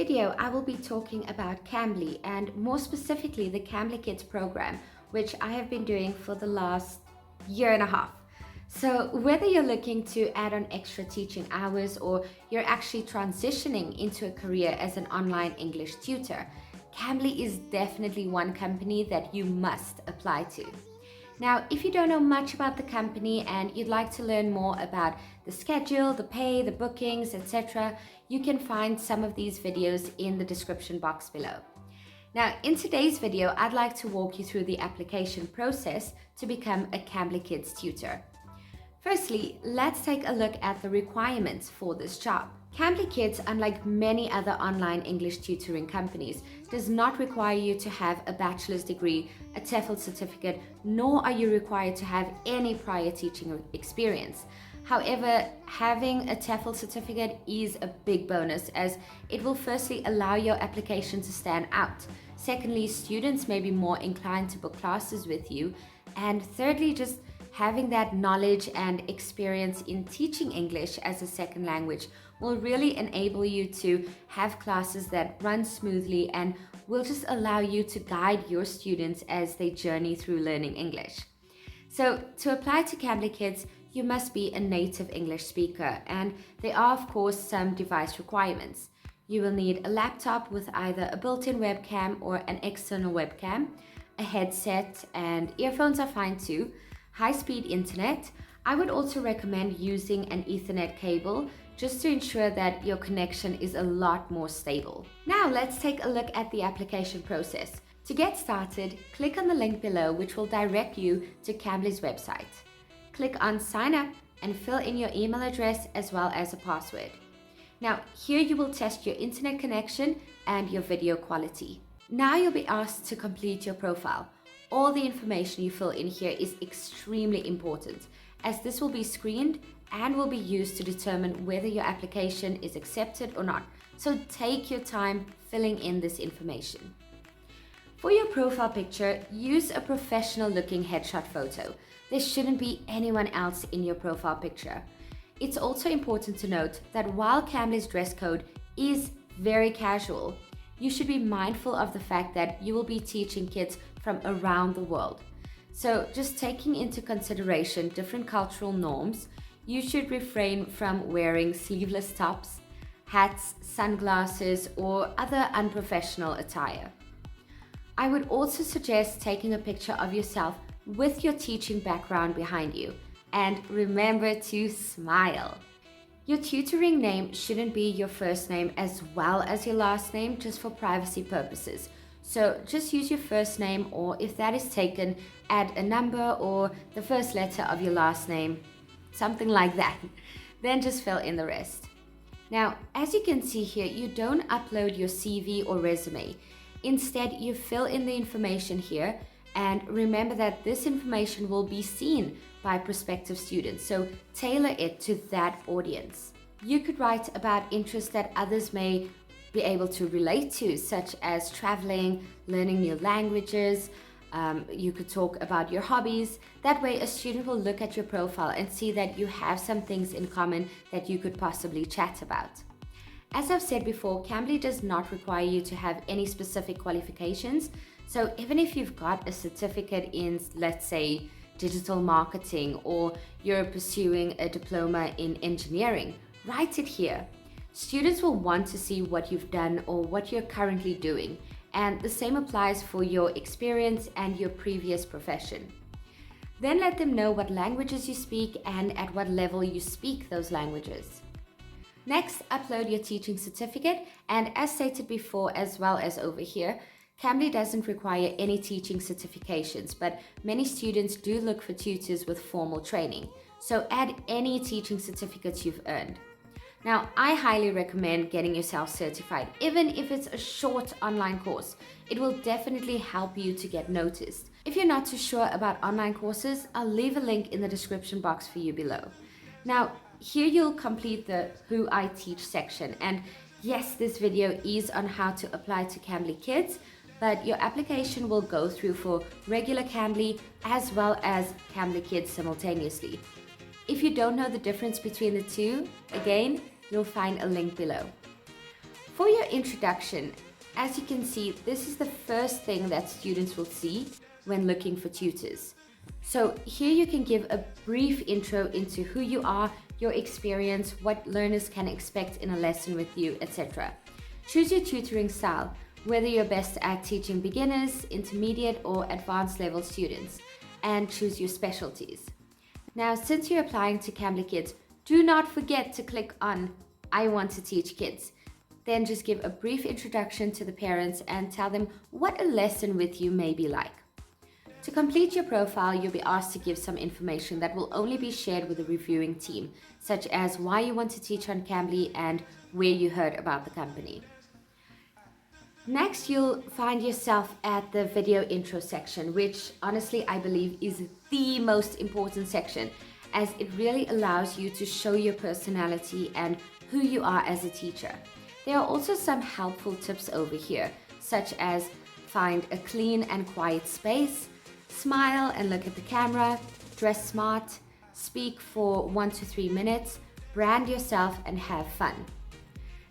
video, I will be talking about Cambly and more specifically the Cambly Kids program, which I have been doing for the last year and a half. So whether you're looking to add on extra teaching hours or you're actually transitioning into a career as an online English tutor, Cambly is definitely one company that you must apply to. Now, if you don't know much about the company and you'd like to learn more about the schedule, the pay, the bookings, etc., you can find some of these videos in the description box below. Now, in today's video, I'd like to walk you through the application process to become a Cambly Kids tutor. Firstly, let's take a look at the requirements for this job. Cambly Kids, unlike many other online English tutoring companies, does not require you to have a bachelor's degree, a TEFL certificate, nor are you required to have any prior teaching experience. However, having a TEFL certificate is a big bonus, as it will firstly allow your application to stand out. Secondly, students may be more inclined to book classes with you. And thirdly, just having that knowledge and experience in teaching English as a second language will really enable you to have classes that run smoothly and will just allow you to guide your students as they journey through learning English. So to apply to Cambly Kids, you must be a native English speaker, and there are of course some device requirements. You will need a laptop with either a built-in webcam or an external webcam, a headset, and earphones are fine too, high-speed internet. I would also recommend using an Ethernet cable just to ensure that your connection is a lot more stable. Now let's take a look at the application process. To get started, click on the link below, which will direct you to Cambly's website. Click on sign up and fill in your email address as well as a password. Now here you will test your internet connection and your video quality. Now you'll be asked to complete your profile. All the information you fill in here is extremely important, as this will be screened and will be used to determine whether your application is accepted or not. So take your time filling in this information. For your profile picture, use a professional looking headshot photo. There shouldn't be anyone else in your profile picture. It's also important to note that while Cambly's dress code is very casual, you should be mindful of the fact that you will be teaching kids from around the world. So just taking into consideration different cultural norms, you should refrain from wearing sleeveless tops, hats, sunglasses, or other unprofessional attire. I would also suggest taking a picture of yourself with your teaching background behind you. And remember to smile. Your tutoring name shouldn't be your first name as well as your last name, just for privacy purposes. So just use your first name, or if that is taken, add a number or the first letter of your last name, something like that. Then just fill in the rest. Now, as you can see here, you don't upload your CV or resume. Instead, you fill in the information here, and remember that this information will be seen by prospective students, so tailor it to that audience. You could write about interests that others may be able to relate to, such as traveling, learning new languages. You could talk about your hobbies. That way a student will look at your profile and see that you have some things in common that you could possibly chat about. As I've said before, Cambly does not require you to have any specific qualifications. So even if you've got a certificate in, let's say, digital marketing, or you're pursuing a diploma in engineering, write it here. Students will want to see what you've done or what you're currently doing, and the same applies for your experience and your previous profession. Then let them know what languages you speak and at what level you speak those languages. Next, upload your teaching certificate, and as stated before as well as over here, Cambly doesn't require any teaching certifications, but many students do look for tutors with formal training. So add any teaching certificates you've earned. Now, I highly recommend getting yourself certified, even if it's a short online course. It will definitely help you to get noticed. If you're not too sure about online courses, I'll leave a link in the description box for you below. Now, here you'll complete the Who I Teach section. And yes, this video is on how to apply to Cambly Kids, but your application will go through for regular Cambly as well as Cambly Kids simultaneously. If you don't know the difference between the two, again, you'll find a link below. For your introduction, as you can see, this is the first thing that students will see when looking for tutors. So here you can give a brief intro into who you are, your experience, what learners can expect in a lesson with you, etc. Choose your tutoring style, whether you're best at teaching beginners, intermediate or advanced level students, and choose your specialties. Now, since you're applying to Cambly Kids, do not forget to click on I want to teach kids. Then just give a brief introduction to the parents and tell them what a lesson with you may be like. To complete your profile, you'll be asked to give some information that will only be shared with the reviewing team, such as why you want to teach on Cambly and where you heard about the company. Next, you'll find yourself at the video intro section, which honestly I believe is the most important section, as it really allows you to show your personality and who you are as a teacher. There are also some helpful tips over here, such as find a clean and quiet space, smile and look at the camera, dress smart, speak for 1 to 3 minutes, brand yourself and have fun.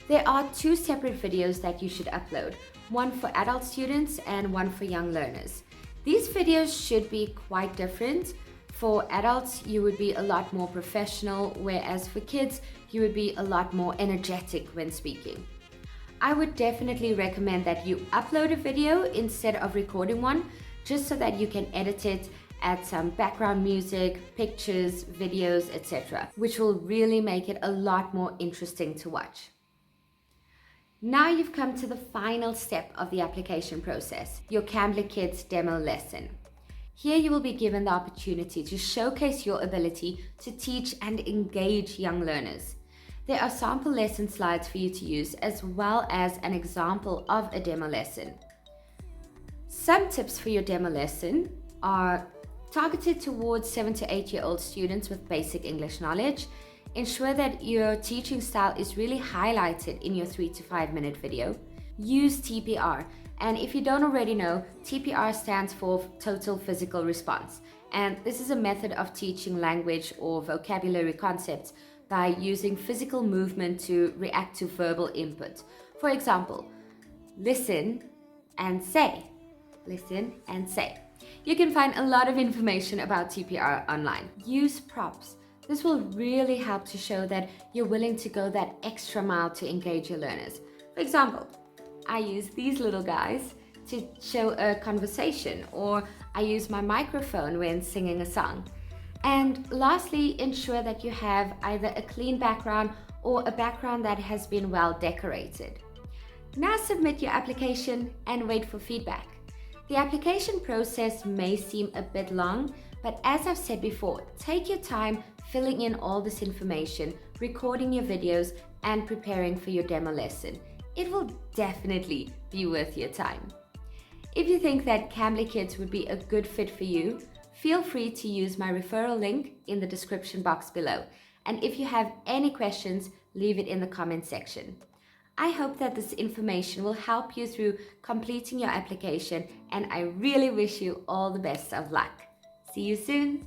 There are 2 separate videos that you should upload, one for adult students and one for young learners. These videos should be quite different. For adults, you would be a lot more professional, whereas for kids, you would be a lot more energetic when speaking. I would definitely recommend that you upload a video instead of recording one, just so that you can edit it, add some background music, pictures, videos, etc., which will really make it a lot more interesting to watch. Now you've come to the final step of the application process, your Cambly Kids demo lesson. Here you will be given the opportunity to showcase your ability to teach and engage young learners. There are sample lesson slides for you to use, as well as an example of a demo lesson. Some tips for your demo lesson are targeted towards 7 to 8-year-old students with basic English knowledge. Ensure that your teaching style is really highlighted in your 3 to 5 minute video. Use TPR. And if you don't already know, TPR stands for Total Physical Response. And this is a method of teaching language or vocabulary concepts by using physical movement to react to verbal input. For example, listen and say. Listen and say. You can find a lot of information about TPR online. Use props. This will really help to show that you're willing to go that extra mile to engage your learners. For example, I use these little guys to show a conversation, or I use my microphone when singing a song. And lastly, ensure that you have either a clean background or a background that has been well decorated. Now submit your application and wait for feedback. The application process may seem a bit long, but as I've said before, take your time filling in all this information, recording your videos, and preparing for your demo lesson. It will definitely be worth your time. If you think that Cambly Kids would be a good fit for you, feel free to use my referral link in the description box below. And if you have any questions, leave it in the comment section. I hope that this information will help you through completing your application, and I really wish you all the best of luck. See you soon.